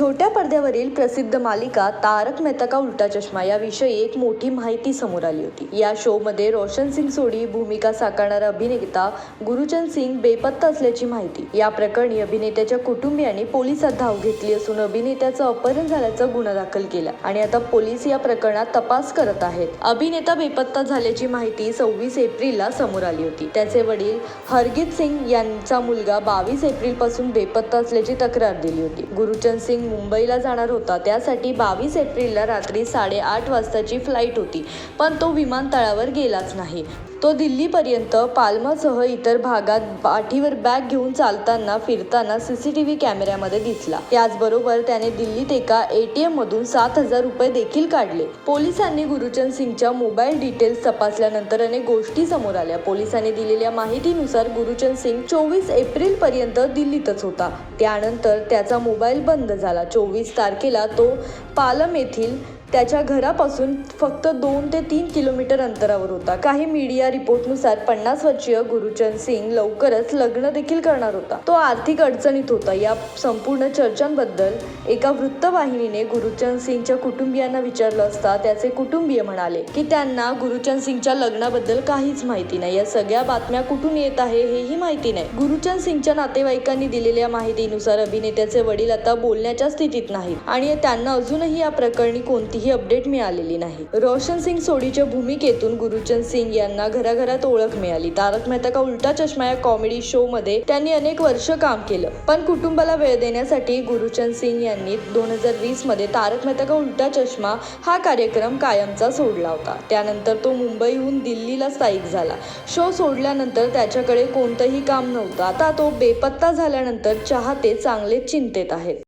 छोट्या पडद्यावरील प्रसिद्ध मालिका तारक मेहता का उल्टा चष्मा याविषयी एक मोठी माहिती समोर आली होती। या शो मध्ये रोशन सिंग सोडी भूमिका साकारणारा अभिनेता गुरुचंद सिंग बेपत्ता असल्याची माहिती। या प्रकरणी अभिनेत्याच्या कुटुंबियांनी पोलिसात धाव घेतली असून अभिनेत्याचं अपहरण झाल्याचा गुन्हा दाखल केला आणि आता पोलीस या प्रकरणात तपास करत आहेत। अभिनेता बेपत्ता झाल्याची माहिती 26 एप्रिलला समोर आली होती। त्याचे वडील हरगीत सिंग यांचा मुलगा 22 एप्रिल पासून बेपत्ता असल्याची तक्रार दिली होती। गुरुचंद सिंग मुंबईला जाणार होता, त्यासाठी 22 एप्रिलला रात्री 8:30 वाजताची फ्लाईट होती, पण तो विमानतळावर गेलाच नाही। तो दिल्लीपर्यंत पाल्मसह इतर भागात पाठीवर बॅग घेऊन चालताना फिरताना सीसीटीव्ही कॅमेऱ्यामध्ये दिसला। त्याचबरोबर त्याने दिल्लीत एका ATM मधून 7,000 रुपये देखील काढले। पोलिसांनी गुरुचंद सिंगच्या मोबाईल डिटेल्स तपासल्यानंतर अनेक गोष्टी समोर आल्या। पोलिसांनी दिलेल्या माहितीनुसार गुरुचंद सिंग 24 एप्रिल पर्यंत दिल्लीतच होता। त्यानंतर त्याचा मोबाईल बंद झाला। 24 तारखेला तो पालम येथील त्याच्या घरापासून फक्त 2 ते 3 किलोमीटर अंतरावर होता। काही मीडिया रिपोर्टनुसार 50 वर्षीय गुरुचंद सिंग लवकरच लग्न देखील करणार होता। तो आर्थिक अडचणीत होता। या संपूर्ण चर्चांबद्दल एका वृत्तवाहिनीने गुरुचंद सिंगच्या कुटुंबियांना विचारलं असता त्याचे कुटुंबीय म्हणाले की त्यांना गुरुचंद सिंगच्या लग्नाबद्दल काहीच माहिती नाही। या सगळ्या बातम्या कुठून येत आहे हेही माहिती नाही। गुरुचंद सिंगच्या नातेवाईकांनी दिलेल्या माहितीनुसार अभिनेत्याचे वडील आता बोलण्याच्या स्थितीत नाहीत आणि त्यांना अजूनही या प्रकरणी कोणती ही अपडेट मिळालेली नाही। रोशन सिंग सोडीच्या भूमिकेतून गुरुचंद सिंग यांना घराघरात ओळख मिळाली। तारक मेहता का उल्टा चष्मा या कॉमेडी शो मध्ये त्यांनी अनेक वर्ष काम केलं, पण कुटुंबाला वेळ देण्यासाठी गुरुचंद सिंग यांनी 2020 मध्ये तारक मेहता का उल्टा चष्मा हा कार्यक्रम कायमचा सोडला होता। त्यानंतर तो मुंबईहून दिल्लीला स्थायिक झाला। शो सोडल्यानंतर त्याच्याकडे कोणतंही काम नव्हतं। आता तो बेपत्ता झाल्यानंतर चाहते चांगलेच चिंतेत आहेत।